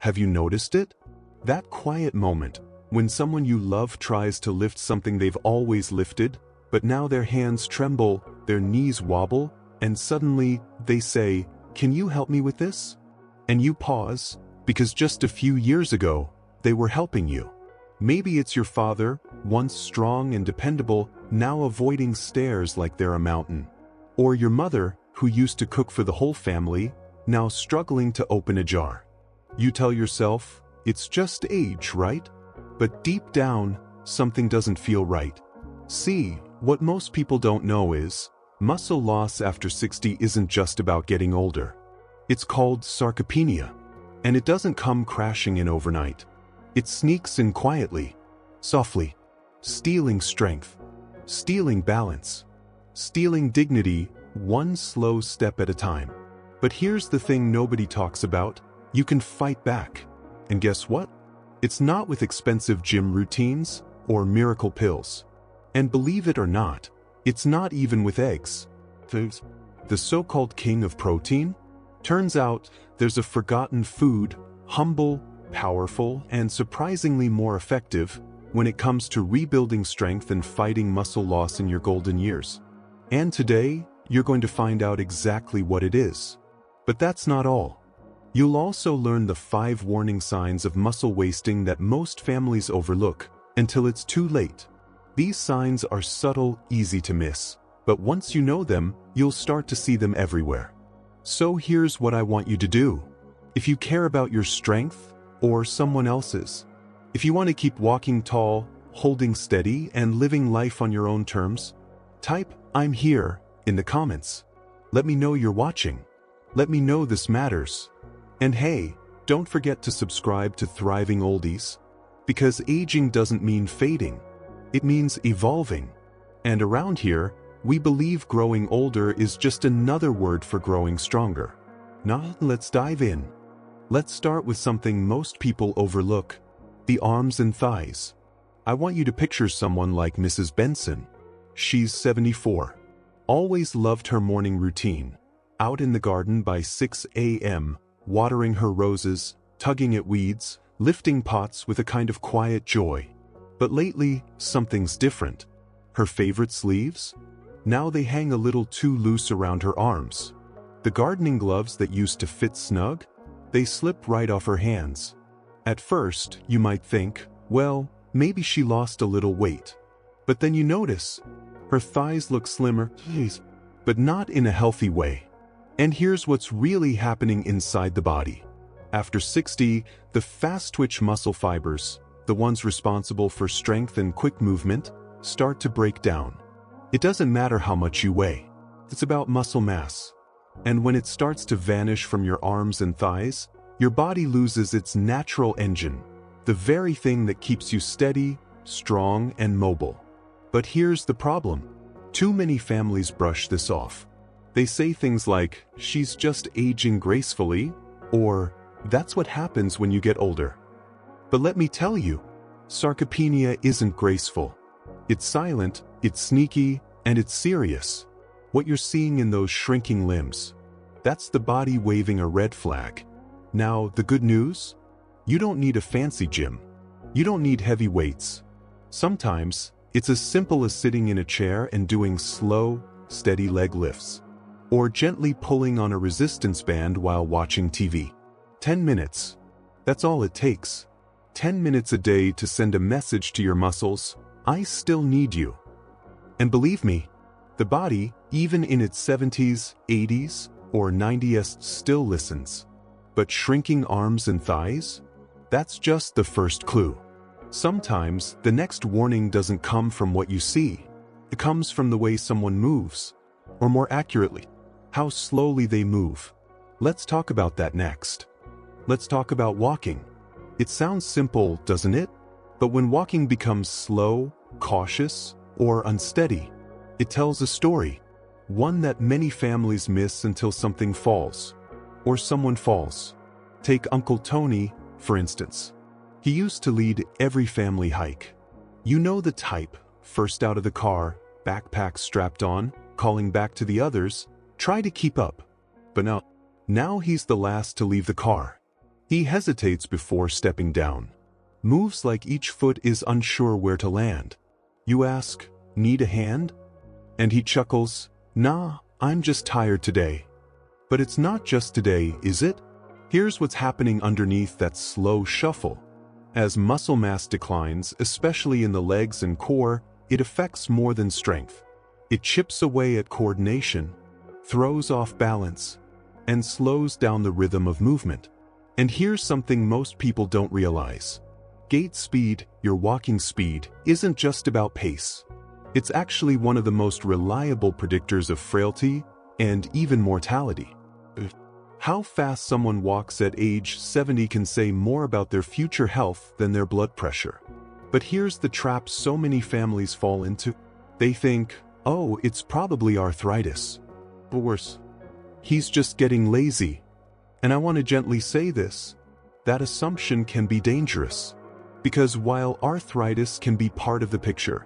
Have you noticed it? That quiet moment, when someone you love tries to lift something they've always lifted, but now their hands tremble, their knees wobble, and suddenly they say, "Can you help me with this?" And you pause, because just a few years ago, they were helping you. Maybe it's your father, once strong and dependable, now avoiding stairs like they're a mountain. Or your mother, who used to cook for the whole family, now struggling to open a jar. You tell yourself, it's just age, right? But deep down, something doesn't feel right. See, what most people don't know is, muscle loss after 60 isn't just about getting older. It's called sarcopenia, and it doesn't come crashing in overnight. It sneaks in quietly, softly, stealing strength, stealing balance, stealing dignity, one slow step at a time. But here's the thing nobody talks about: you can fight back. And guess what? It's not with expensive gym routines or miracle pills. And believe it or not, it's not even with eggs. The so-called king of protein? Turns out there's a forgotten food, humble, powerful, and surprisingly more effective when it comes to rebuilding strength and fighting muscle loss in your golden years. And today, you're going to find out exactly what it is. But that's not all. You'll also learn the 5 warning signs of muscle wasting that most families overlook until it's too late. These signs are subtle, easy to miss, but once you know them, you'll start to see them everywhere. So here's what I want you to do. If you care about your strength, or someone else's, if you want to keep walking tall, holding steady, and living life on your own terms, type "I'm here" in the comments. Let me know you're watching. Let me know this matters. And hey, don't forget to subscribe to Thriving Oldies, because aging doesn't mean fading. It means evolving. And around here, we believe growing older is just another word for growing stronger. Now, let's dive in. Let's start with something most people overlook: the arms and thighs. I want you to picture someone like Mrs. Benson. She's 74. Always loved her morning routine. Out in the garden by 6 a.m., watering her roses, tugging at weeds, lifting pots with a kind of quiet joy. But lately, something's different. Her favorite sleeves? Now they hang a little too loose around her arms. The gardening gloves that used to fit snug? They slip right off her hands. At first, you might think, well, maybe she lost a little weight. But then you notice, her thighs look slimmer, but not in a healthy way. And here's what's really happening inside the body. After 60, the fast-twitch muscle fibers, the ones responsible for strength and quick movement, start to break down. It doesn't matter how much you weigh. It's about muscle mass. And when it starts to vanish from your arms and thighs, your body loses its natural engine, the very thing that keeps you steady, strong, and mobile. But here's the problem. Too many families brush this off. They say things like, "She's just aging gracefully," or "That's what happens when you get older." But let me tell you, sarcopenia isn't graceful. It's silent, it's sneaky, and it's serious. What you're seeing in those shrinking limbs, that's the body waving a red flag. Now, the good news? You don't need a fancy gym. You don't need heavy weights. Sometimes, it's as simple as sitting in a chair and doing slow, steady leg lifts. Or gently pulling on a resistance band while watching TV. 10 minutes. That's all it takes. 10 minutes a day to send a message to your muscles: I still need you. And believe me, the body, even in its 70s, 80s, or 90s, still listens. But shrinking arms and thighs? That's just the first clue. Sometimes, the next warning doesn't come from what you see. It comes from the way someone moves. Or more accurately, how slowly they move. Let's talk about that next. Let's talk about walking. It sounds simple, doesn't it? But when walking becomes slow, cautious, or unsteady, it tells a story. One that many families miss until something falls. Or someone falls. Take Uncle Tony, for instance. He used to lead every family hike. You know the type, first out of the car, backpack strapped on, calling back to the others, try to keep up. But now he's the last to leave the car. He hesitates before stepping down. Moves like each foot is unsure where to land. You ask, "Need a hand?" And he chuckles, "Nah, I'm just tired today." But it's not just today, is it? Here's what's happening underneath that slow shuffle. As muscle mass declines, especially in the legs and core, it affects more than strength. It chips away at coordination, throws off balance, and slows down the rhythm of movement. And here's something most people don't realize. Gait speed, your walking speed, isn't just about pace. It's actually one of the most reliable predictors of frailty and even mortality. How fast someone walks at age 70 can say more about their future health than their blood pressure. But here's the trap so many families fall into. They think, "Oh, it's probably arthritis." Or worse, "He's just getting lazy." And I want to gently say this, that assumption can be dangerous. Because while arthritis can be part of the picture,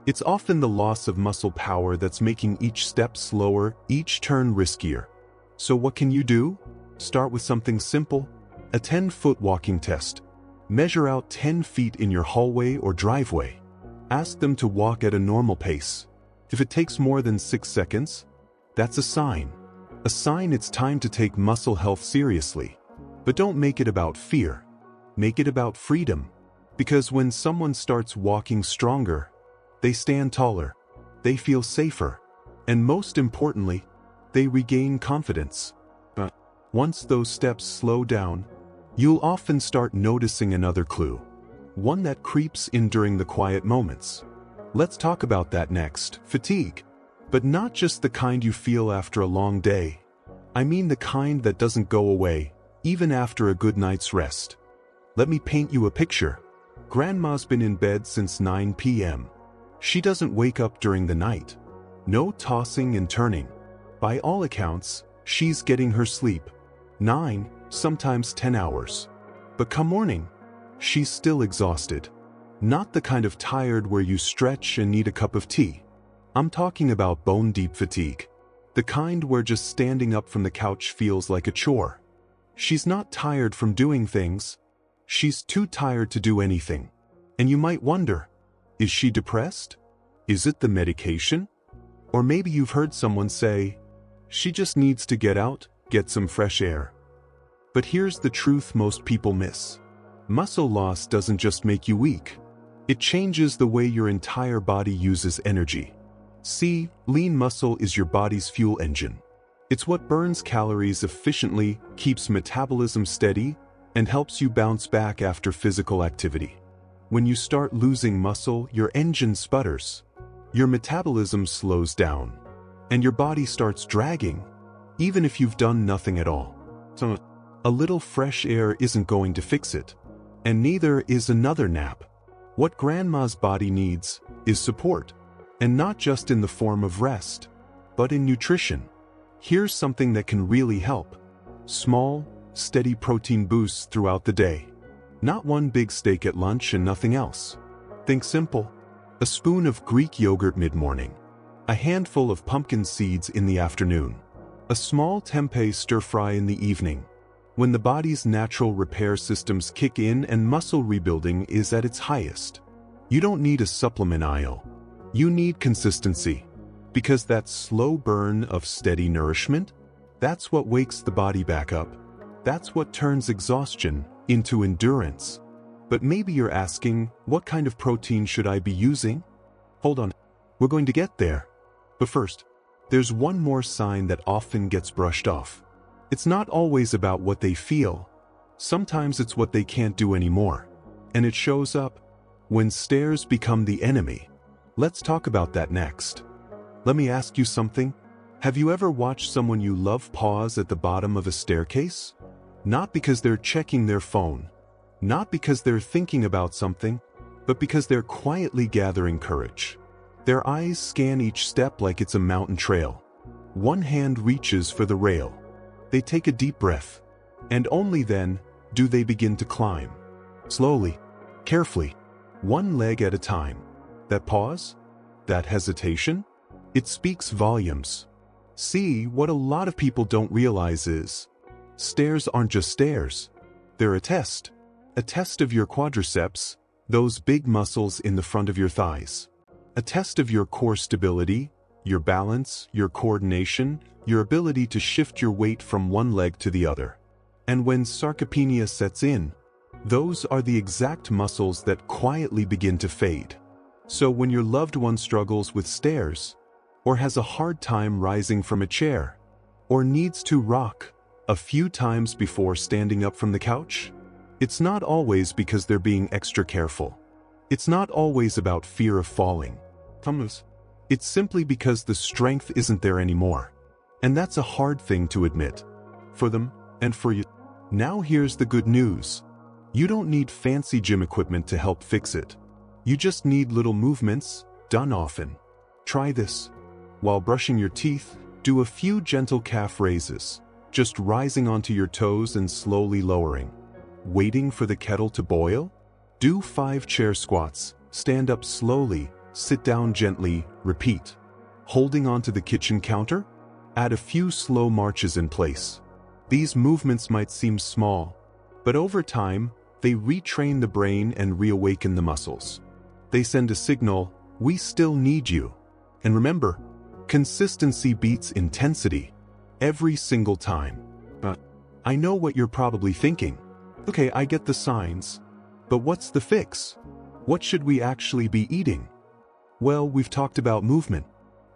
it's often the loss of muscle power that's making each step slower, each turn riskier. So what can you do? Start with something simple, a 10-foot walking test. Measure out 10 feet in your hallway or driveway. Ask them to walk at a normal pace. If it takes more than 6 seconds, that's a sign. A sign it's time to take muscle health seriously. But don't make it about fear. Make it about freedom. Because when someone starts walking stronger, they stand taller, they feel safer, and most importantly, they regain confidence. But once those steps slow down, you'll often start noticing another clue. One that creeps in during the quiet moments. Let's talk about that next. Fatigue. But not just the kind you feel after a long day. I mean the kind that doesn't go away, even after a good night's rest. Let me paint you a picture. Grandma's been in bed since 9 p.m. She doesn't wake up during the night. No tossing and turning. By all accounts, she's getting her sleep. 9, sometimes 10 hours. But come morning, she's still exhausted. Not the kind of tired where you stretch and need a cup of tea. I'm talking about bone-deep fatigue. The kind where just standing up from the couch feels like a chore. She's not tired from doing things. She's too tired to do anything. And you might wonder, is she depressed? Is it the medication? Or maybe you've heard someone say, she just needs to get out, get some fresh air. But here's the truth most people miss. Muscle loss doesn't just make you weak. It changes the way your entire body uses energy. See, lean muscle is your body's fuel engine. It's what burns calories efficiently, keeps metabolism steady, and helps you bounce back after physical activity. When you start losing muscle, your engine sputters, your metabolism slows down, and your body starts dragging, even if you've done nothing at all. So, a little fresh air isn't going to fix it, and neither is another nap. What grandma's body needs is support, and not just in the form of rest, but in nutrition. Here's something that can really help. Small, steady protein boosts throughout the day. Not one big steak at lunch and nothing else. Think simple. A spoon of Greek yogurt mid-morning. A handful of pumpkin seeds in the afternoon. A small tempeh stir-fry in the evening. When the body's natural repair systems kick in and muscle rebuilding is at its highest. You don't need a supplement aisle. You need consistency. Because that slow burn of steady nourishment, that's what wakes the body back up. That's what turns exhaustion into endurance. But maybe you're asking, what kind of protein should I be using? Hold on, we're going to get there. But first, there's one more sign that often gets brushed off. It's not always about what they feel. Sometimes it's what they can't do anymore. And it shows up when stairs become the enemy. Let's talk about that next. Let me ask you something. Have you ever watched someone you love pause at the bottom of a staircase? Not because they're checking their phone, not because they're thinking about something, but because they're quietly gathering courage. Their eyes scan each step like it's a mountain trail. One hand reaches for the rail. They take a deep breath, and only then do they begin to climb. Slowly, carefully, one leg at a time. That pause, that hesitation, it speaks volumes. See, what a lot of people don't realize is, stairs aren't just stairs. They're a test. A test of your quadriceps, those big muscles in the front of your thighs. A test of your core stability, your balance, your coordination, your ability to shift your weight from one leg to the other. And when sarcopenia sets in, those are the exact muscles that quietly begin to fade. So when your loved one struggles with stairs, or has a hard time rising from a chair, or needs to rock a few times before standing up from the couch, it's not always because they're being extra careful. It's not always about fear of falling. It's simply because the strength isn't there anymore. And that's a hard thing to admit. For them, and for you. Now here's the good news. You don't need fancy gym equipment to help fix it. You just need little movements, done often. Try this. While brushing your teeth, do a few gentle calf raises, just rising onto your toes and slowly lowering. Waiting for the kettle to boil? Do 5 chair squats, stand up slowly, sit down gently, repeat. Holding onto the kitchen counter? Add a few slow marches in place. These movements might seem small, but over time, they retrain the brain and reawaken the muscles. They send a signal, we still need you. And remember, consistency beats intensity every single time. But I know what you're probably thinking. Okay, I get the signs, but what's the fix? What should we actually be eating? Well, we've talked about movement.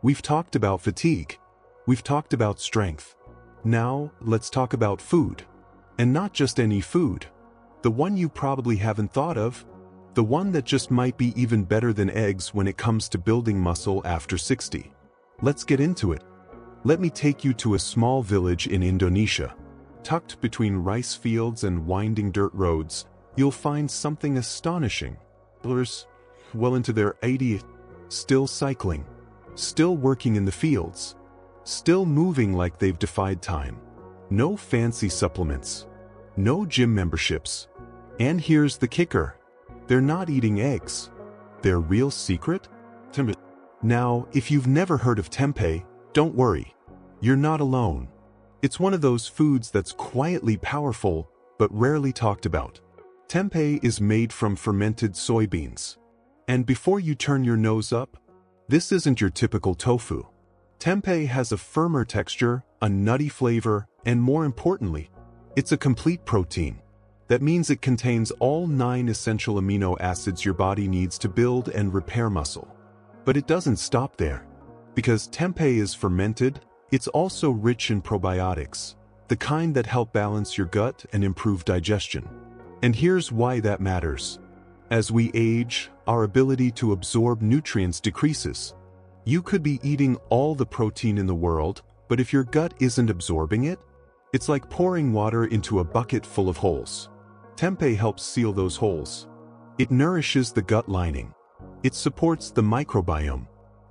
We've talked about fatigue. We've talked about strength. Now, let's talk about food. And not just any food. The one you probably haven't thought of. The one that just might be even better than eggs when it comes to building muscle after 60. Let's get into it. Let me take you to a small village in Indonesia. Tucked between rice fields and winding dirt roads, you'll find something astonishing. Travelers, well into their 80s, still cycling, still working in the fields, still moving like they've defied time. No fancy supplements, no gym memberships. And here's the kicker. They're not eating eggs. Their real secret? Tempeh. Now, if you've never heard of tempeh, don't worry. You're not alone. It's one of those foods that's quietly powerful, but rarely talked about. Tempeh is made from fermented soybeans. And before you turn your nose up, this isn't your typical tofu. Tempeh has a firmer texture, a nutty flavor, and more importantly, it's a complete protein. That means it contains all 9 essential amino acids your body needs to build and repair muscle. But it doesn't stop there. Because tempeh is fermented, it's also rich in probiotics, the kind that help balance your gut and improve digestion. And here's why that matters. As we age, our ability to absorb nutrients decreases. You could be eating all the protein in the world, but if your gut isn't absorbing it, it's like pouring water into a bucket full of holes. Tempeh helps seal those holes. It nourishes the gut lining. It supports the microbiome.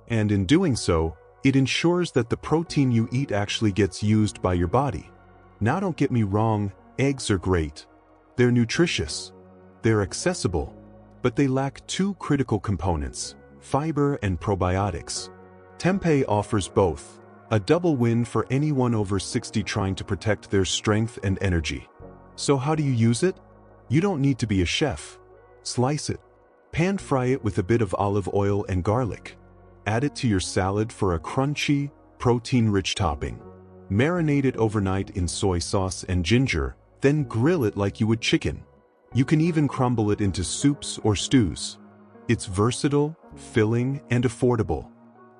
And in doing so, it ensures that the protein you eat actually gets used by your body. Now don't get me wrong, eggs are great. They're nutritious. They're accessible. But they lack 2 critical components, fiber and probiotics. Tempeh offers both, a double win for anyone over 60 trying to protect their strength and energy. So how do you use it? You don't need to be a chef. Slice it. Pan fry it with a bit of olive oil and garlic. Add it to your salad for a crunchy, protein-rich topping. Marinate it overnight in soy sauce and ginger, then grill it like you would chicken. You can even crumble it into soups or stews. It's versatile, filling, and affordable.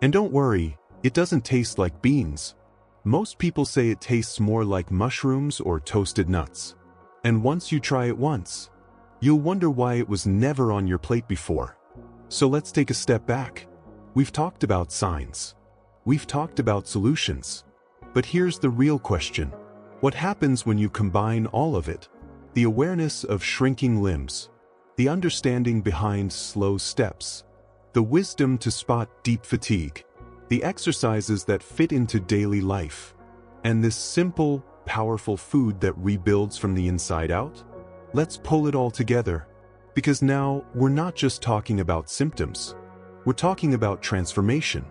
And don't worry, it doesn't taste like beans. Most people say it tastes more like mushrooms or toasted nuts. And once you try it once, you'll wonder why it was never on your plate before. So let's take a step back. We've talked about signs. We've talked about solutions. But here's the real question. What happens when you combine all of it? The awareness of shrinking limbs, the understanding behind slow steps, the wisdom to spot deep fatigue, the exercises that fit into daily life, and this simple, powerful food that rebuilds from the inside out? Let's pull it all together, because now we're not just talking about symptoms. We're talking about transformation,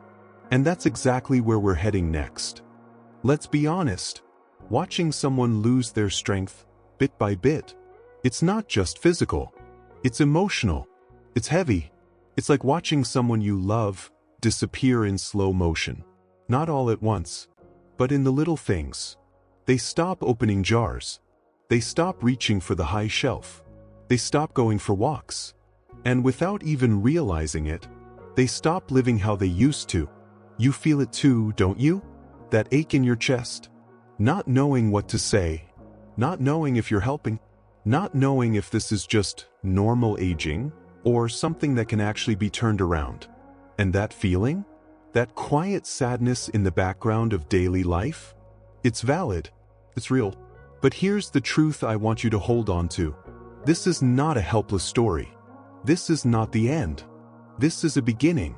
and that's exactly where we're heading next. Let's be honest, watching someone lose their strength, bit by bit, It's not just physical. It's emotional. It's heavy. It's like watching someone you love disappear in slow motion. Not all at once, but in the little things. They stop opening jars. They stop reaching for the high shelf. They stop going for walks. And without even realizing it, they stop living how they used to. You feel it too, don't you? That ache in your chest. Not knowing what to say. Not knowing if you're helping. Not knowing if this is just normal aging or something that can actually be turned around. And that feeling? That quiet sadness in the background of daily life? It's valid. It's real. But here's the truth I want you to hold on to. This is not a helpless story. This is not the end. This is a beginning.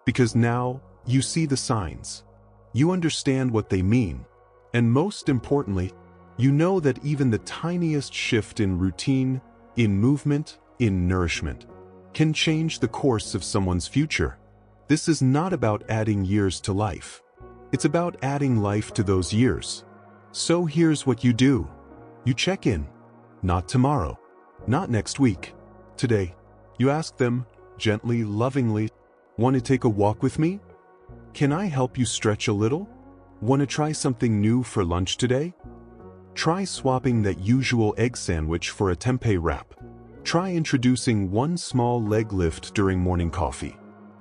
Because now, you see the signs. You understand what they mean. And most importantly, you know that even the tiniest shift in routine, in movement, in nourishment, can change the course of someone's future. This is not about adding years to life. It's about adding life to those years. So here's what you do. You check in. Not tomorrow. Not next week. Today. You ask them, gently, lovingly, "Want to take a walk with me? Can I help you stretch a little? Want to try something new for lunch today? Try swapping that usual egg sandwich for a tempeh wrap. Try introducing one small leg lift during morning coffee.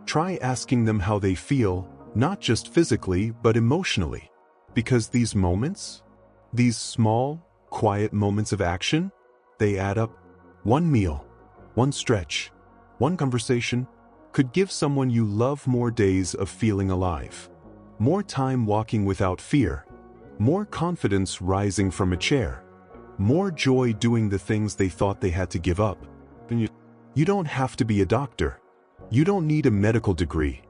Try asking them how they feel, not just physically, but emotionally. Because these moments, these small, quiet moments of action, they add up. One meal, one stretch, one conversation could give someone you love more days of feeling alive. More time walking without fear. More confidence rising from a chair. More joy doing the things they thought they had to give up. You don't have to be a doctor. You don't need a medical degree.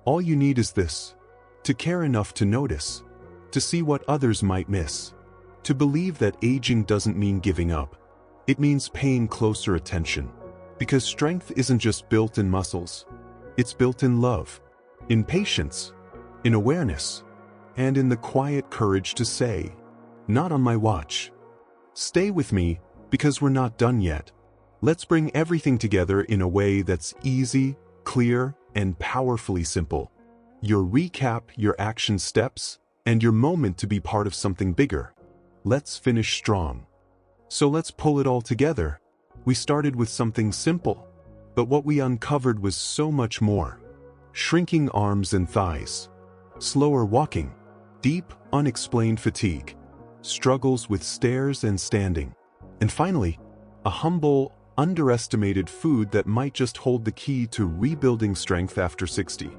All you need is this: to care enough to notice, to see what others might miss, to believe that aging doesn't mean giving up. It means paying closer attention. Because strength isn't just built in muscles. It's built in love, in patience, in awareness, and in the quiet courage to say, "Not on my watch." Stay with me, because we're not done yet. Let's bring everything together in a way that's easy, clear, and powerfully simple. Your recap, your action steps, and your moment to be part of something bigger. Let's finish strong. So let's pull it all together. We started with something simple, but what we uncovered was so much more. Shrinking arms and thighs. Slower walking. Deep, unexplained fatigue. Struggles with stairs and standing. And finally, a humble, underestimated food that might just hold the key to rebuilding strength after 60.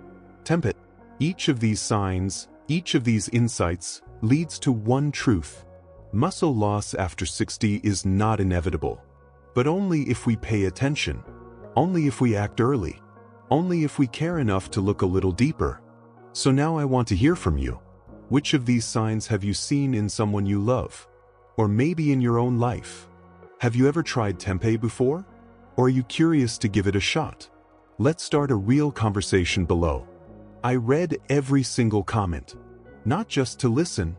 Tempeh. Each of these signs, each of these insights, leads to one truth. Muscle loss after 60 is not inevitable. But only if we pay attention. Only if we act early. Only if we care enough to look a little deeper. So now I want to hear from you. Which of these signs have you seen in someone you love? Or maybe in your own life? Have you ever tried tempeh before? Or are you curious to give it a shot? Let's start a real conversation below. I read every single comment. Not just to listen,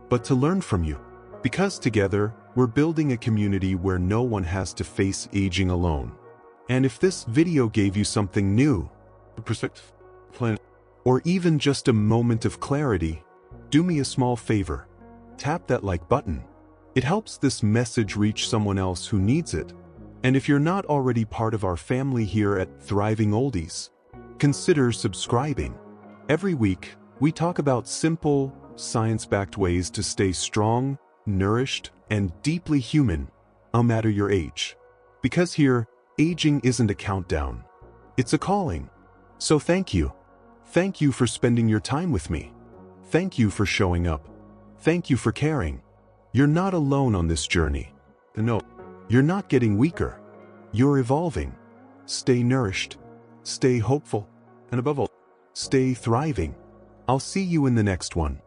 but to learn from you. Because together, we're building a community where no one has to face aging alone. And if this video gave you something new, a perspective, plan, or even just a moment of clarity, do me a small favor. Tap that like button. It helps this message reach someone else who needs it. And if you're not already part of our family here at Thriving Oldies, consider subscribing. Every week, we talk about simple, science-backed ways to stay strong, nourished, and deeply human, no matter your age. Because here, aging isn't a countdown. It's a calling. So thank you. Thank you for spending your time with me. Thank you for showing up. Thank you for caring. You're not alone on this journey. No, you're not getting weaker. You're evolving. Stay nourished. Stay hopeful. And above all, stay thriving. I'll see you in the next one.